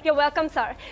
You're welcome, sir.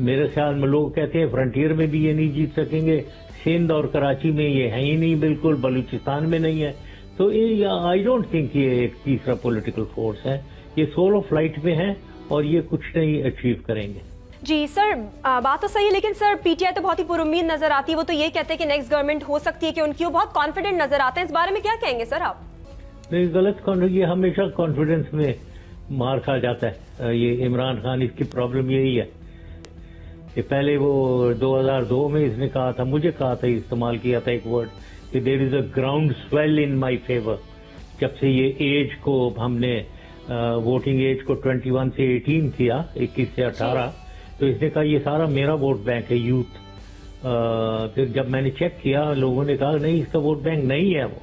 میرے خیال میں لوگ کہتے ہیں فرنٹیئر میں بھی یہ نہیں جیت سکیں گے, سندھ اور کراچی میں یہ ہے ہی نہیں بالکل, بلوچستان میں نہیں ہے. تو آئی ڈونٹ تھنک یہ ایک تیسرا پولیٹیکل فورس ہے, یہ سولو فلائٹ پہ ہیں اور یہ کچھ نہیں اچیو کریں گے. جی سر, بات تو صحیح ہے, لیکن سر پی ٹی آئی تو بہت ہی پر امید نظر آتی ہے. وہ تو یہ کہتے ہیں کہ نیکسٹ گورنمنٹ ہو سکتی ہے کہ ان کی, وہ بہت کانفیڈنٹ نظر آتے ہیں. اس بارے میں کیا کہیں گے سر آپ؟ نہیں, غلط یہ ہمیشہ کانفیڈنس میں مار کھا جاتا ہے. یہ عمران خان, اس کی پرابلم یہی ہے کہ پہلے وہ 2002 میں اس نے کہا تھا, مجھے کہا تھا, استعمال کیا تھا ایک ورڈ کہ دیر از اے گراؤنڈ سویل ان مائی فیور. جب سے یہ ایج کو ہم نے ووٹنگ ایج کو 21 سے 18 کیا, 21 سے 18, تو اس نے کہا یہ سارا میرا ووٹ بینک ہے, یوتھ. پھر جب میں نے چیک کیا, لوگوں نے کہا نہیں, اس کا ووٹ بینک نہیں ہے وہ.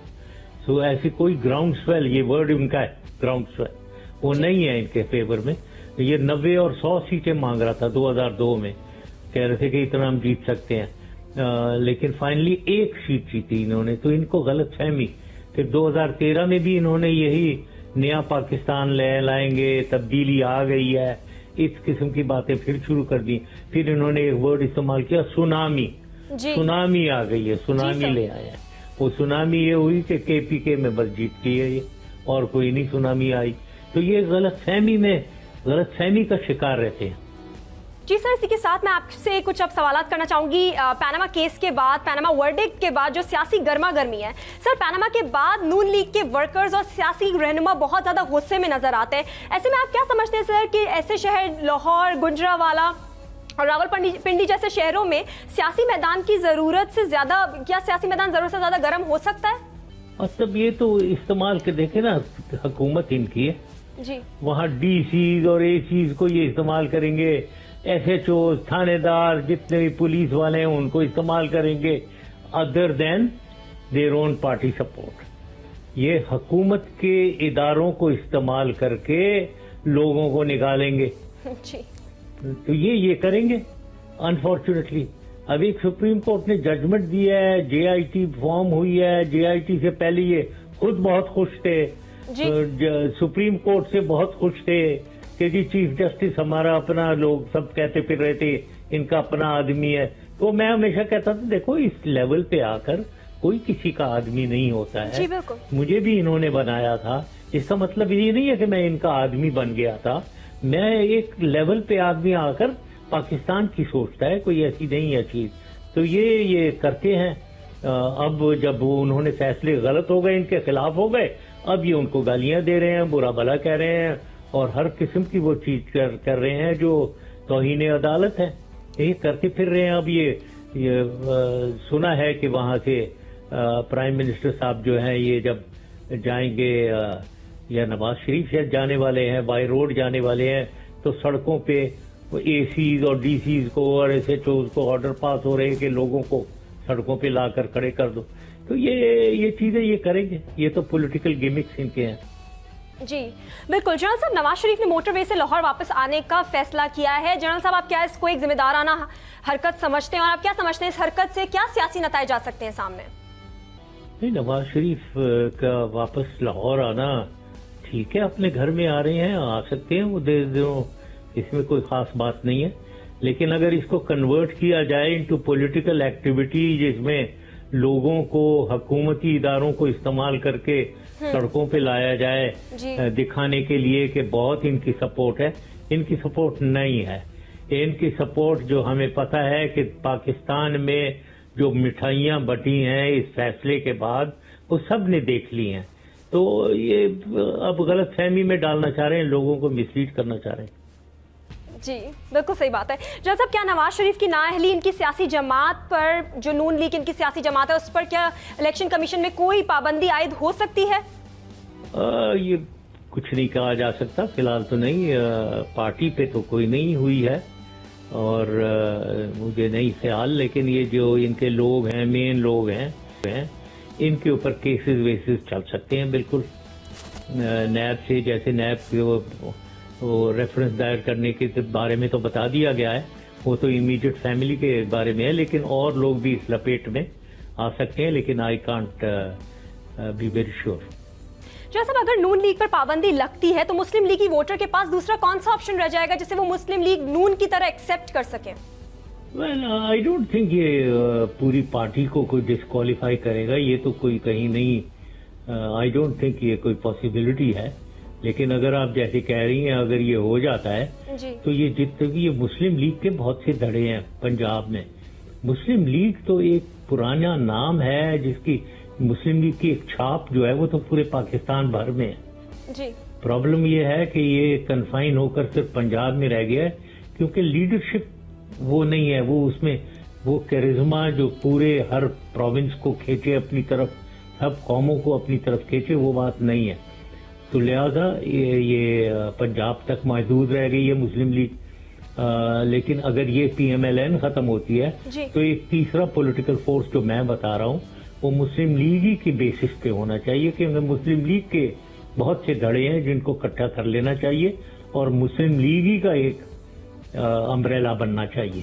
سو ایسی کوئی گراؤنڈ سویل, یہ ورڈ ان کا ہے گراؤنڈ سویل, وہ نہیں ہے ان کے فیور میں. یہ 90 اور 100 سیٹیں مانگ رہا تھا 2002 میں, کہہ رہے تھے کہ اتنا ہم جیت سکتے ہیں, لیکن فائنلی ایک سیٹ جیتی انہوں نے. تو ان کو غلط فہمی. پھر 2013 میں بھی انہوں نے یہی نیا پاکستان لائیں گے, تبدیلی آ گئی ہے, اس قسم کی باتیں پھر شروع کر دی. پھر انہوں نے ایک ورڈ استعمال کیا, سونامی. سونامی آ گئی ہے, سونامی لے آیا. وہ سونامی یہ ہوئی کہ کے پی کے میں بس جیت کی ہے یہ, اور کوئی نہیں سونامی آئی. تو یہ غلط فہمی کا شکار رہتے ہیں. جی سر, اسی کے ساتھ میں آپ سے کچھ اب سوالات کرنا چاہوں گی. پیناما کیس کے بعد, پیناما ورڈکٹ کے بعد جو سیاسی گرما گرمی ہے سر, پیناما کے بعد نون لیگ کے ورکرز اور سیاسی رہنما بہت زیادہ غصے میں نظر آتے ہیں. ایسے میں آپ کیا سمجھتے ہیں سر کہ ایسے شہر لاہور, گجرانوالہ اور راول پنڈی جیسے شہروں میں سیاسی میدان کی ضرورت سے زیادہ, کیا سیاسی میدان ضرورت سے زیادہ گرم ہو سکتا ہے؟ مطلب یہ تو استعمال کے دیکھیں نا, حکومت ان کی ہے جی, وہاں ڈی سیز اور اے سیز کو یہ استعمال کریں گے, ایس ایچ اوز, تھانے دار, جتنے بھی پولیس والے ہیں ان کو استعمال کریں گے, other than their own party support. یہ حکومت کے اداروں کو استعمال کر کے لوگوں کو نکالیں گے. جی, تو یہ کریں گے انفارچونیٹلی. اب ایک سپریم کورٹ نے ججمنٹ دیا ہے, جے آئی ٹی فارم ہوئی ہے, جے آئی ٹی سے پہلے یہ خود بہت خوش تھے, سپریم کورٹ سے بہت خوش تھے کہ جی چیف جسٹس ہمارا اپنا, لوگ سب کہتے پھر رہے تھے ان کا اپنا آدمی ہے. تو میں ہمیشہ کہتا تھا دیکھو اس لیول پہ آ کر کوئی کسی کا آدمی نہیں ہوتا ہے. جی بالکل, مجھے بھی انہوں نے بنایا تھا, اس کا مطلب یہ نہیں ہے کہ میں ان کا آدمی بن گیا تھا. میں ایک لیول پہ آدمی آ کر پاکستان کی سوچتا ہے, کوئی ایسی نہیں ہے چیز. تو یہ کرتے ہیں. اب جب انہوں نے فیصلے غلط ہو گئے, ان کے خلاف ہو گئے, اب یہ ان کو گالیاں دے رہے ہیں, برا بھلا کہہ رہے ہیں, اور ہر قسم کی وہ چیز کر رہے ہیں جو توہین عدالت ہے. یہ کرتے پھر رہے ہیں. اب یہ سنا ہے کہ وہاں سے پرائم منسٹر صاحب جو ہیں یہ جب جائیں گے, یا نواز شریف سے جانے والے ہیں, بائی روڈ جانے والے ہیں, تو سڑکوں پہ اے سیز اور ڈی سیز کو اور ایس ایچ اوز کو آرڈر پاس ہو رہے ہیں کہ لوگوں کو سڑکوں پہ لا کر کھڑے کر دو. تو یہ چیزیں یہ کریں گے. یہ تو پولیٹیکل گیمکس ان کے ہیں. جی بالکل. جنرل صاحب, نواز شریف نے موٹر وے سے لاہور واپس آنے کا فیصلہ کیا ہے. جنرل صاحب, آپ کیا اس کو ایک ذمہ دارانہ حرکت سمجھتے ہیں, اور آپ کیا سمجھتے ہیں اس حرکت سے کیا سیاسی نتائج آ سکتے ہیں سامنے؟ نہیں, نواز شریف کا واپس لاہور آنا ٹھیک ہے, اپنے گھر میں آ رہے ہیں, آ سکتے ہیں وہ دنوں, اس میں کوئی خاص بات نہیں ہے. لیکن اگر اس کو کنورٹ کیا جائے انٹو پولیٹیکل ایکٹیویٹی جس میں لوگوں کو, حکومتی اداروں کو استعمال کر کے سڑکوں پہ لایا جائے, دکھانے کے لیے کہ بہت ان کی سپورٹ ہے, ان کی سپورٹ نہیں ہے. ان کی سپورٹ جو ہمیں پتا ہے کہ پاکستان میں جو مٹھائیاں بٹی ہیں اس فیصلے کے بعد وہ سب نے دیکھ لی ہیں. تو یہ اب غلط فہمی میں ڈالنا چاہ رہے ہیں, لوگوں کو مسلیڈ کرنا چاہ رہے ہیں. جی بالکل صحیح بات ہے. جنرل صاحب, کیا نواز شریف کی نااہلی ان کی سیاسی جماعت پر, جو نون لیگ ان کی سیاسی جماعت ہے, اس پر کیا الیکشن کمیشن میں کوئی پابندی عائد ہو سکتی ہے؟ یہ کچھ نہیں کہا جا سکتا, فی الحال تو نہیں. پارٹی پہ تو کوئی نہیں ہوئی ہے اور مجھے نہیں خیال, لیکن یہ جو ان کے لوگ ہیں, مین لوگ ہیں, ان کے اوپر کیسز ویسز چل سکتے ہیں بالکل. نیب سے, جیسے نیب کے وہ ریفرنس دائر کرنے کے بارے میں تو بتا دیا گیا ہے, وہ تو امیڈیٹ فیملی کے بارے میں ہے, لیکن اور لوگ بھی اس لپیٹ میں آ سکتے ہیں, لیکن I can't be very sure. جیسا اگر نون لیگ پر پابندی لگتی ہے تو مسلم لیگی ووٹر کے پاس دوسرا کون سا آپشن رہ جائے گا جسے وہ مسلم لیگ نون کی طرح ایکسیپٹ کر سکے؟ ویل آئی ڈونٹ تھنک یہ پوری پارٹی کو کوئی ڈسکوالیفائی کرے گا، یہ تو کوئی کہیں نہیں، آئی ڈونٹ تھنک یہ کوئی پاسبلٹی ہے. لیکن اگر آپ جیسے کہہ رہی ہیں اگر یہ ہو جاتا ہے جی تو یہ جتنے بھی یہ مسلم لیگ کے بہت سے دھڑے ہیں پنجاب میں. مسلم لیگ تو ایک پرانا نام ہے جس کی مسلم لیگ کی ایک چھاپ جو ہے وہ تو پورے پاکستان بھر میں ہے. جی پرابلم یہ ہے کہ یہ کنفائن ہو کر صرف پنجاب میں رہ گیا ہے کیونکہ لیڈرشپ وہ نہیں ہے، وہ اس میں وہ کیرزما جو پورے ہر پروونس کو کھینچے اپنی طرف، سب قوموں کو اپنی طرف کھینچے، وہ بات نہیں ہے. تو لہذا یہ پنجاب تک محدود رہ گئی ہے مسلم لیگ. لیکن اگر یہ پی ایم ایل این ختم ہوتی ہے جی تو ایک تیسرا پولیٹیکل فورس جو میں بتا رہا ہوں وہ مسلم لیگ ہی کی بیسس پہ ہونا چاہیے، کیونکہ مسلم لیگ کے بہت سے دھڑے ہیں جن کو اکٹھا کر لینا چاہیے اور مسلم لیگ ہی کا ایک امبریلا بننا چاہیے.